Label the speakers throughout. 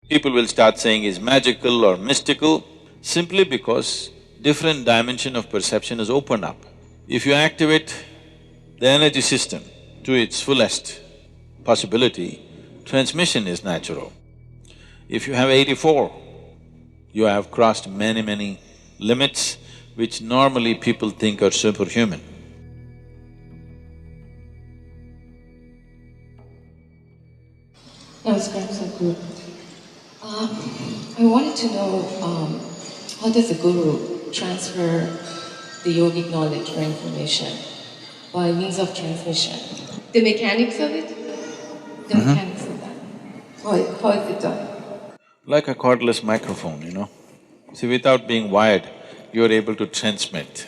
Speaker 1: People will start saying is magical or mystical, simply because different dimension of perception is opened up. If you activate the energy system to its fullest possibility, transmission is natural. If you have 84, you have crossed many limits which normally people think are superhuman.
Speaker 2: Namaskar, Sadhguru. I wanted to know, how does the Guru transfer the yogic knowledge or information by means of transmission? The mechanics of it? The mechanics of that. How is it done?
Speaker 1: Like a cordless microphone, you know. See, without being wired, you're able to transmit.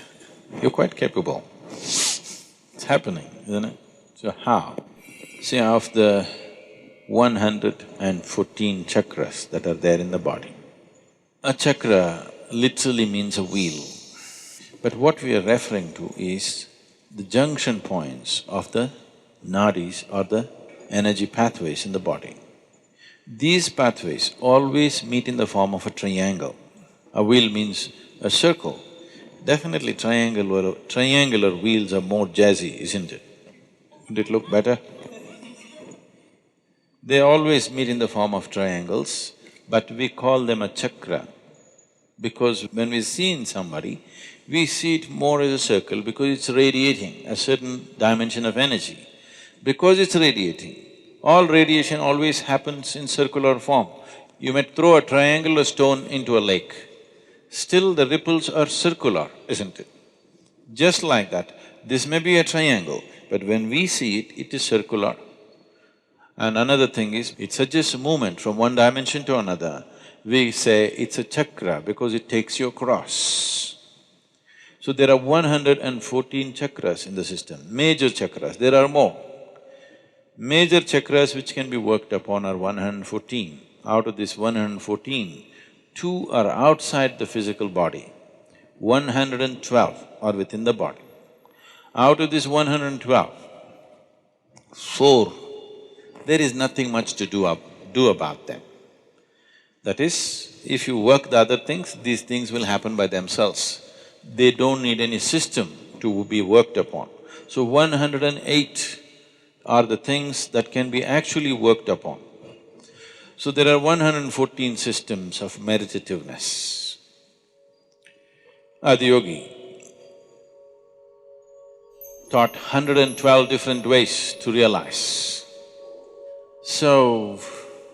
Speaker 1: You're quite capable. It's happening, isn't it? So how? See, of the 114 chakras that are there in the body, a chakra literally means a wheel. But what we are referring to is the junction points of the nadis or the energy pathways in the body. These pathways always meet in the form of a triangle. A wheel means a circle. Definitely triangular wheels are more jazzy, isn't it? Would it look better? They always meet in the form of triangles, but we call them a chakra because when we see in somebody, we see it more as a circle because it's radiating a certain dimension of energy. Because it's radiating, all radiation always happens in circular form. You may throw a triangular stone into a lake, still the ripples are circular, isn't it? Just like that, this may be a triangle, but when we see it, it is circular. And another thing is, it suggests a movement from one dimension to another. We say it's a chakra because it takes you across. So there are 114 chakras in the system, major chakras, there are more. Major chakras which can be worked upon are 114. Out of this 114, 2 are outside the physical body, 112 are within the body. Out of this 112, 4, there is nothing much to do about them. That is, if you work the other things, these things will happen by themselves. They don't need any system to be worked upon. So 108 are the things that can be actually worked upon. So there are 114 systems of meditativeness. Adiyogi taught 112 different ways to realize. So,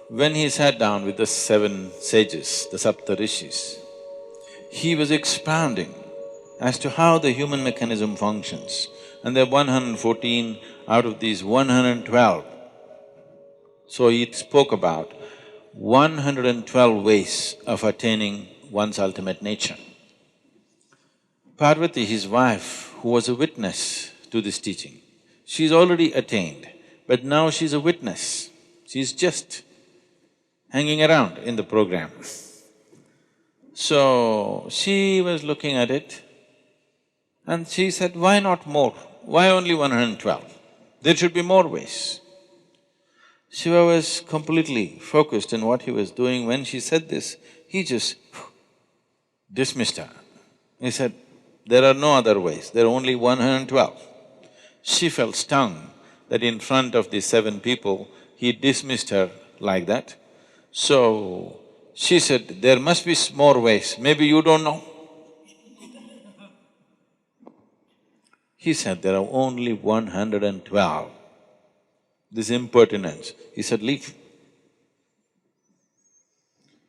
Speaker 1: when he sat down with the 7 sages, the Saptarishis, he was expounding as to how the human mechanism functions. And there are 114 out of these 112. So he spoke about 112 ways of attaining one's ultimate nature. Parvati, his wife, who was a witness to this teaching, she's already attained, but now she's a witness. She's just hanging around in the program. So, she was looking at it and she said, why not more? Why only 112? There should be more ways. Shiva was completely focused on what he was doing. When she said this, he just dismissed her. He said, there are no other ways, there are only 112. She felt stung that in front of these 7 people, he dismissed her like that. So, she said, there must be more ways, maybe you don't know. He said, there are only 112. This impertinence. He said, leave.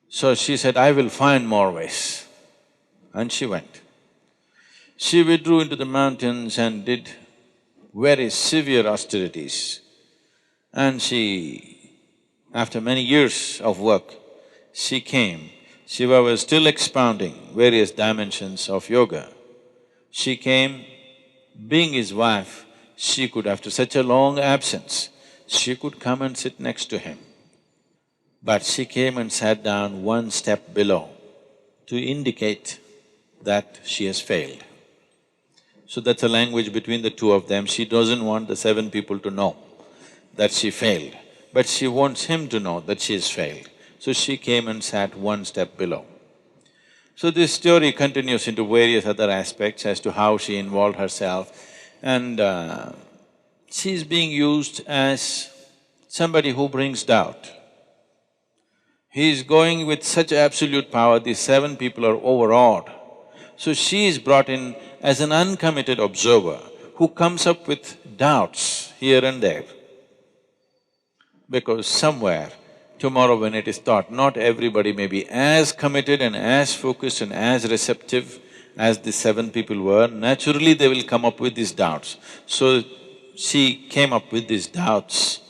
Speaker 1: So she said, I will find more ways. And she went. She withdrew into the mountains and did very severe austerities. And after many years of work, she came. Shiva was still expounding various dimensions of yoga. She came, being his wife, she could, after such a long absence, she could come and sit next to him. But she came and sat down one step below to indicate that she has failed. So that's a language between the two of them. She doesn't want the 7 people to know that she failed, but she wants him to know that she has failed. so she came and sat one step below. So this story continues into various other aspects as to how she involved herself, and she's being used as somebody who brings doubt. He is going with such absolute power, these 7 people are overawed. So she is brought in as an uncommitted observer who comes up with doubts here and there. Because somewhere, tomorrow when it is taught, not everybody may be as committed and as focused and as receptive as the 7 people were, naturally they will come up with these doubts. So she came up with these doubts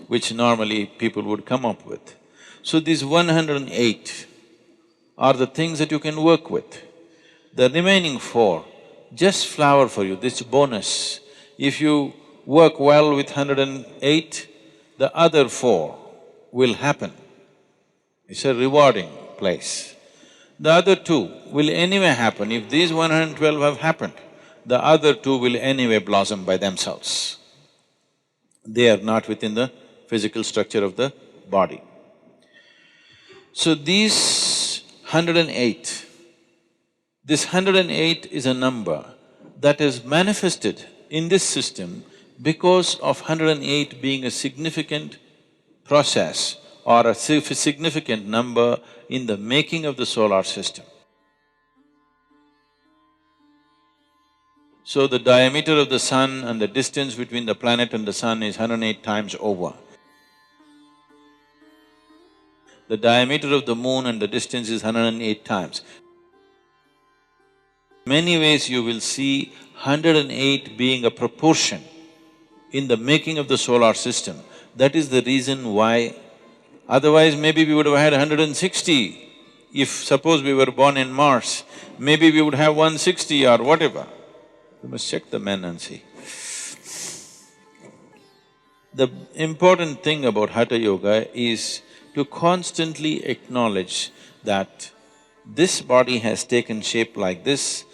Speaker 1: which normally people would come up with. So these 108 are the things that you can work with. The remaining 4 just flower for you, this bonus. If you work well with 108, the other 4 will happen. It's a rewarding place. The other 2 will anyway happen. If these 112 have happened, the other 2 will anyway blossom by themselves. They are not within the physical structure of the body. So these 108, this 108 is a number that is manifested in this system because of 108 being a significant process or a significant number in the making of the solar system. So the diameter of the sun and the distance between the planet and the sun is 108 times over. The diameter of the moon and the distance is 108 times. Many ways you will see 108 being a proportion in the making of the solar system. That is the reason why, otherwise maybe we would have had 160. If suppose we were born in Mars, maybe we would have 160 or whatever. You must check the men and see. The important thing about Hatha Yoga is to constantly acknowledge that this body has taken shape like this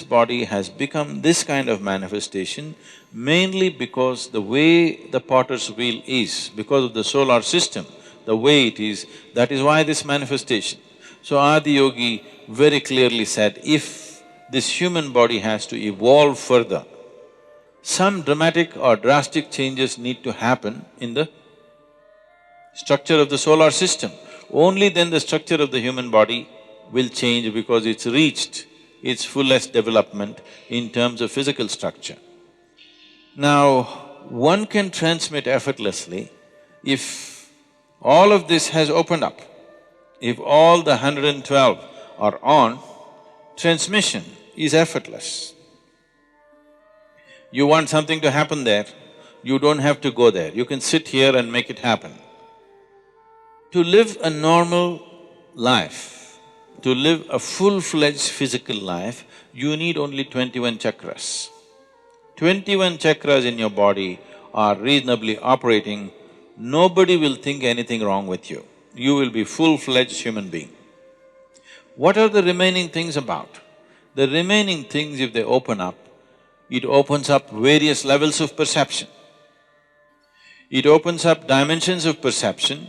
Speaker 1: body has become this kind of manifestation mainly because the way the potter's wheel is, because of the solar system, the way it is, that is why this manifestation. So Adiyogi very clearly said, if this human body has to evolve further, some dramatic or drastic changes need to happen in the structure of the solar system. Only then the structure of the human body will change because it's reached its fullest development in terms of physical structure. Now, one can transmit effortlessly if all of this has opened up. If all the 112 are on, transmission is effortless. You want something to happen there, you don't have to go there, you can sit here and make it happen. To live a normal life, to live a full-fledged physical life, you need only 21 chakras. 21 chakras in your body are reasonably operating, nobody will think anything wrong with you. You will be full-fledged human being. What are the remaining things about? The remaining things, if they open up, it opens up various levels of perception. It opens up dimensions of perception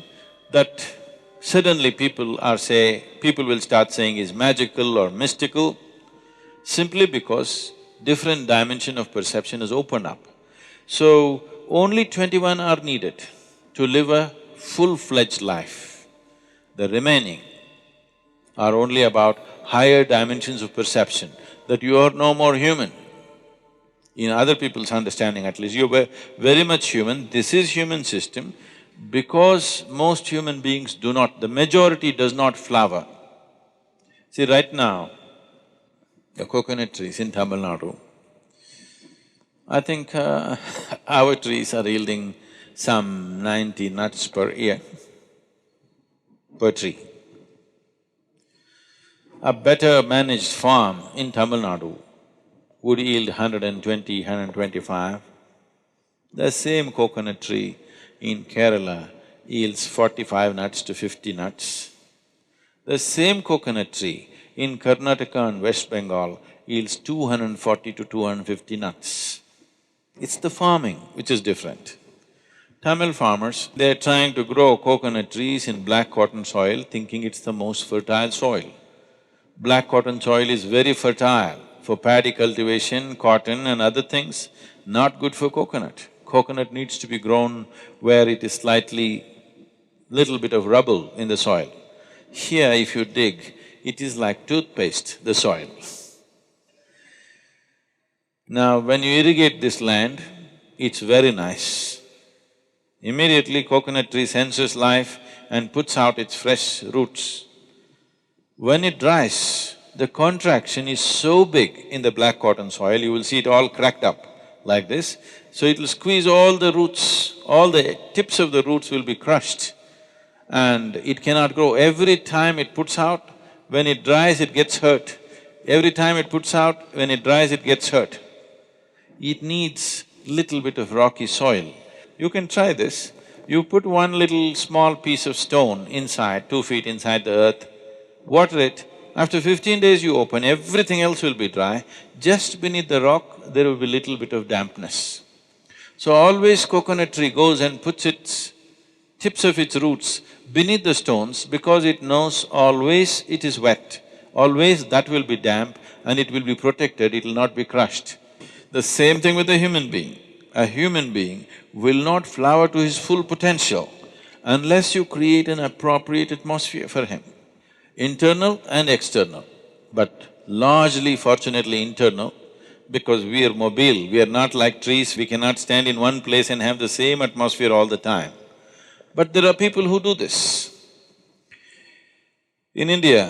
Speaker 1: that suddenly people will start saying is magical or mystical, simply because different dimension of perception is opened up. So, only 21 are needed to live a full-fledged life. The remaining are only about higher dimensions of perception, that you are no more human. In other people's understanding at least, you're very much human, this is human system, because most human beings do not… the majority does not flower. See, right now, the coconut trees in Tamil Nadu, I think our trees are yielding some 90 nuts per year, per tree. A better managed farm in Tamil Nadu would yield 120, 125. The same coconut tree in Kerala yields 45 nuts to 50 nuts. The same coconut tree in Karnataka and West Bengal yields 240 to 250 nuts. It's the farming which is different. Tamil farmers, they're trying to grow coconut trees in black cotton soil, thinking it's the most fertile soil. Black cotton soil is very fertile for paddy cultivation, cotton and other things, not good for coconut. Coconut needs to be grown where it is slightly, little bit of rubble in the soil. Here if you dig, it is like toothpaste, the soil. Now when you irrigate this land, it's very nice. Immediately coconut tree senses life and puts out its fresh roots. When it dries, the contraction is so big in the black cotton soil, you will see it all cracked up like this. So it will squeeze all the roots, all the tips of the roots will be crushed and it cannot grow. Every time it puts out, when it dries it gets hurt. Every time it puts out, when it dries it gets hurt. It needs little bit of rocky soil. You can try this. You put one little small piece of stone inside, 2 feet inside the earth, water it. After 15 days you open, everything else will be dry. Just beneath the rock, there will be little bit of dampness. So always coconut tree goes and puts its tips of its roots beneath the stones because it knows always it is wet, always that will be damp and it will be protected, it will not be crushed. The same thing with a human being. A human being will not flower to his full potential unless you create an appropriate atmosphere for him. Internal and external, but largely fortunately internal, because we are mobile, we are not like trees, we cannot stand in one place and have the same atmosphere all the time. But there are people who do this. In India,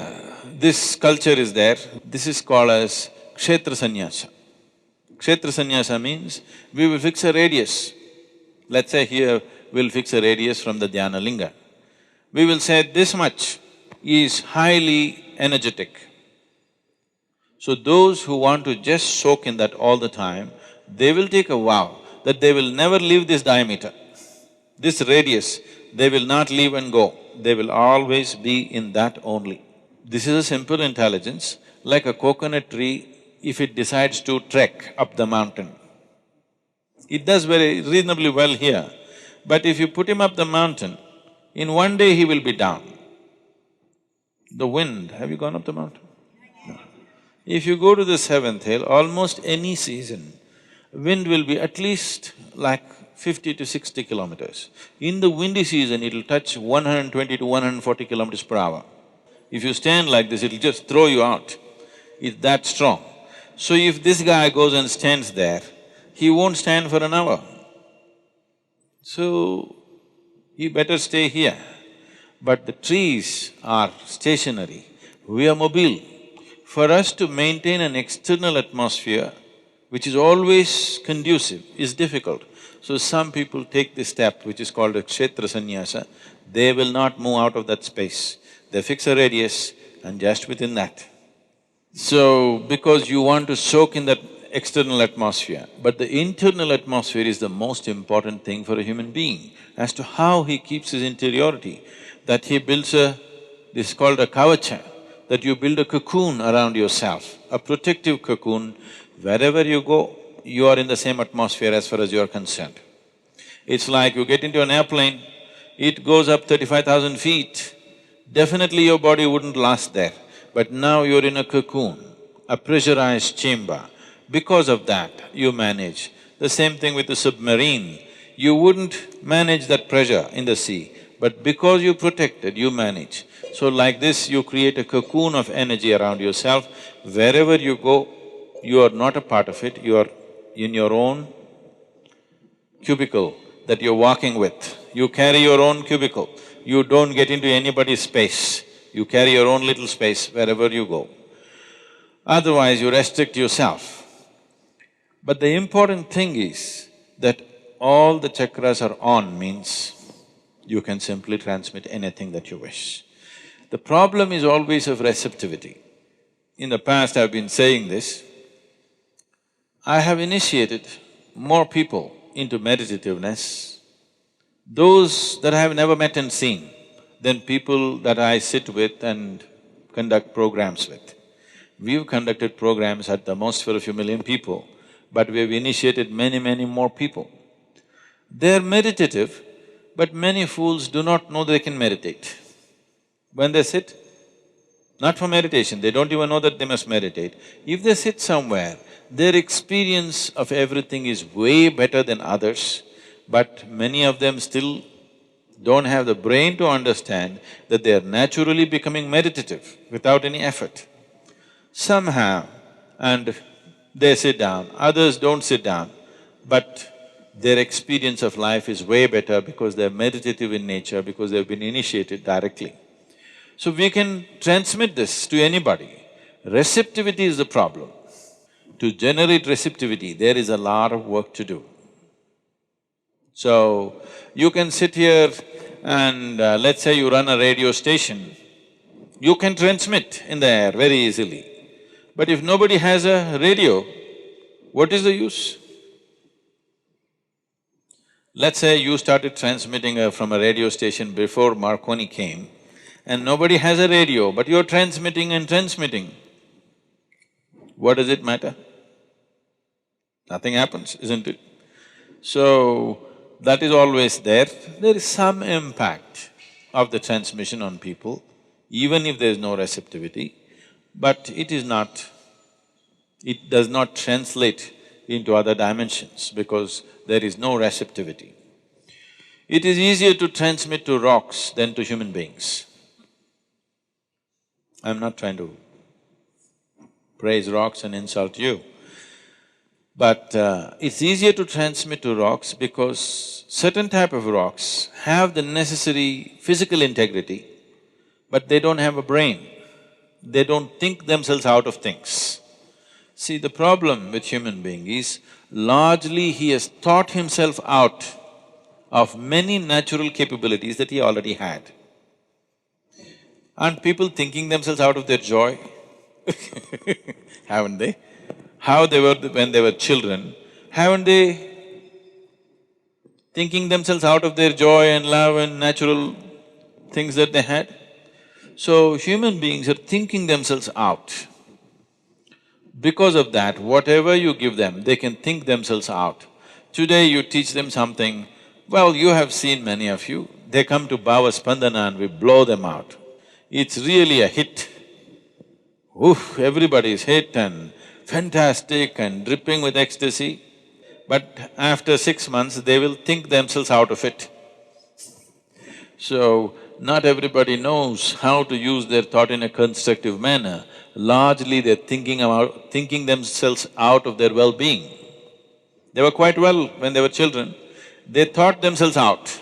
Speaker 1: this culture is there, this is called as kshetra sannyasa. Kshetra sannyasa means we will fix a radius. Let's say here we'll fix a radius from the dhyana linga. We will say this much is highly energetic. So those who want to just soak in that all the time, they will take a vow that they will never leave this diameter. This radius, they will not leave and go, they will always be in that only. This is a simple intelligence, like a coconut tree, if it decides to trek up the mountain. It does very reasonably well here, but if you put him up the mountain, in one day he will be down. The wind, have you gone up the mountain? No. If you go to the seventh hill, almost any season, wind will be at least like 50 to 60 kilometers. In the windy season, it'll touch 120 to 140 kilometers per hour. If you stand like this, it'll just throw you out. It's that strong. So if this guy goes and stands there, he won't stand for an hour. So, he better stay here. But the trees are stationary, we are mobile. For us to maintain an external atmosphere which is always conducive is difficult. So some people take this step which is called a kshetra sannyasa, they will not move out of that space. They fix a radius and just within that. So, because you want to soak in that external atmosphere, but the internal atmosphere is the most important thing for a human being as to how he keeps his interiority, that he builds this is called a kavacha, that you build a cocoon around yourself, a protective cocoon. Wherever you go, you are in the same atmosphere as far as you are concerned. It's like you get into an airplane, it goes up 35,000 feet, definitely your body wouldn't last there. But now you're in a cocoon, a pressurized chamber. Because of that, you manage. The same thing with the submarine. You wouldn't manage that pressure in the sea, but because you protected, you manage. So like this, you create a cocoon of energy around yourself. Wherever you go, you are not a part of it, you are in your own cubicle that you're walking with. You carry your own cubicle, you don't get into anybody's space. You carry your own little space wherever you go. Otherwise, you restrict yourself. But the important thing is that all the chakras are on means you can simply transmit anything that you wish. The problem is always of receptivity. In the past, I've been saying this. I have initiated more people into meditativeness, those that I have never met and seen, than people that I sit with and conduct programs with. We've conducted programs at the most for a few million people, but we've initiated many, many more people. They're meditative, But many fools do not know they can meditate. When they sit, not for meditation, they don't even know that they must meditate. If they sit somewhere, their experience of everything is way better than others, but many of them still don't have the brain to understand that they are naturally becoming meditative without any effort. Some have, and they sit down, others don't sit down, but their experience of life is way better because they're meditative in nature, because they've been initiated directly. So we can transmit this to anybody. Receptivity is the problem. To generate receptivity, there is a lot of work to do. So, you can sit here and let's say you run a radio station, you can transmit in the air very easily. But if nobody has a radio, what is the use? Let's say you started transmitting from a radio station before Marconi came, and nobody has a radio, but you're transmitting and transmitting. What does it matter? Nothing happens, isn't it? So, that is always there. There is some impact of the transmission on people, even if there is no receptivity, but it does not translate into other dimensions because there is no receptivity. It is easier to transmit to rocks than to human beings. I'm not trying to praise rocks and insult you, but it's easier to transmit to rocks because certain type of rocks have the necessary physical integrity, but they don't have a brain. They don't think themselves out of things. See, the problem with human being is largely he has thought himself out of many natural capabilities that he already had. Aren't people thinking themselves out of their joy? Haven't they? How they were when they were children, haven't they thinking themselves out of their joy and love and natural things that they had? So, human beings are thinking themselves out. Because of that, whatever you give them, they can think themselves out. Today you teach them something, well, you have seen many of you, they come to Bhava Spandana and we blow them out. It's really a hit. Oof, everybody is hit and fantastic and dripping with ecstasy. But after 6 months, they will think themselves out of it. So, not everybody knows how to use their thought in a constructive manner. Largely they're thinking themselves out of their well-being. They were quite well when they were children, they thought themselves out.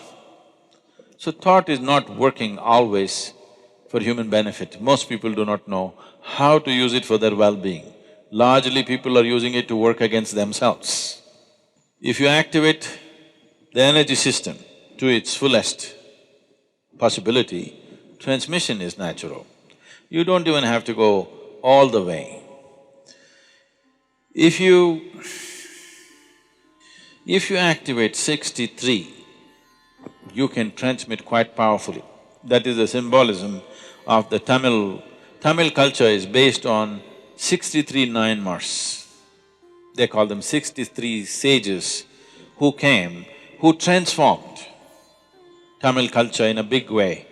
Speaker 1: So thought is not working always for human benefit. Most people do not know how to use it for their well-being. Largely people are using it to work against themselves. If you activate the energy system to its fullest possibility, transmission is natural. You don't even have to go all the way. If you activate 63, you can transmit quite powerfully. That is the symbolism of the Tamil culture is based on 63 Nayanmars. They call them 63 sages who came, who transformed Tamil culture in a big way.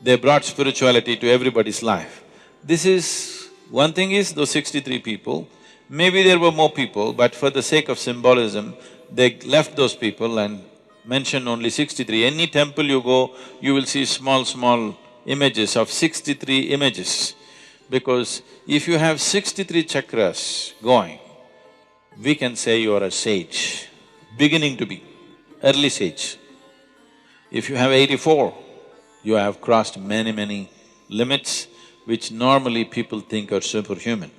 Speaker 1: They brought spirituality to everybody's life. This is… one thing is those 63 people, maybe there were more people, but for the sake of symbolism, they left those people and mentioned only 63. Any temple you go, you will see small images of 63 images. Because if you have 63 chakras going, we can say you are a sage, beginning to be, early sage. If you have 84, you have crossed many limits which normally people think are superhuman.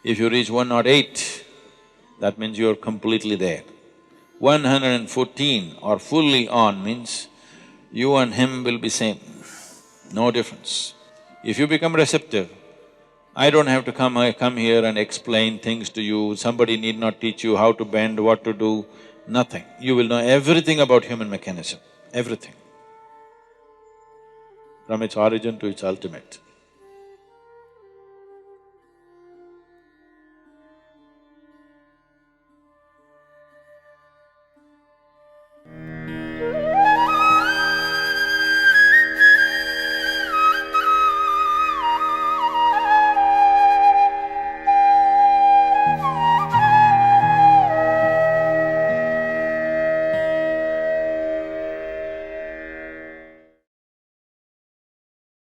Speaker 1: If you reach 108, that means you're completely there. 114 or fully on means you and him will be same, no difference. If you become receptive, I don't have to come here and explain things to you, somebody need not teach you how to bend, what to do, nothing. You will know everything about human mechanism, everything, from its origin to its ultimate.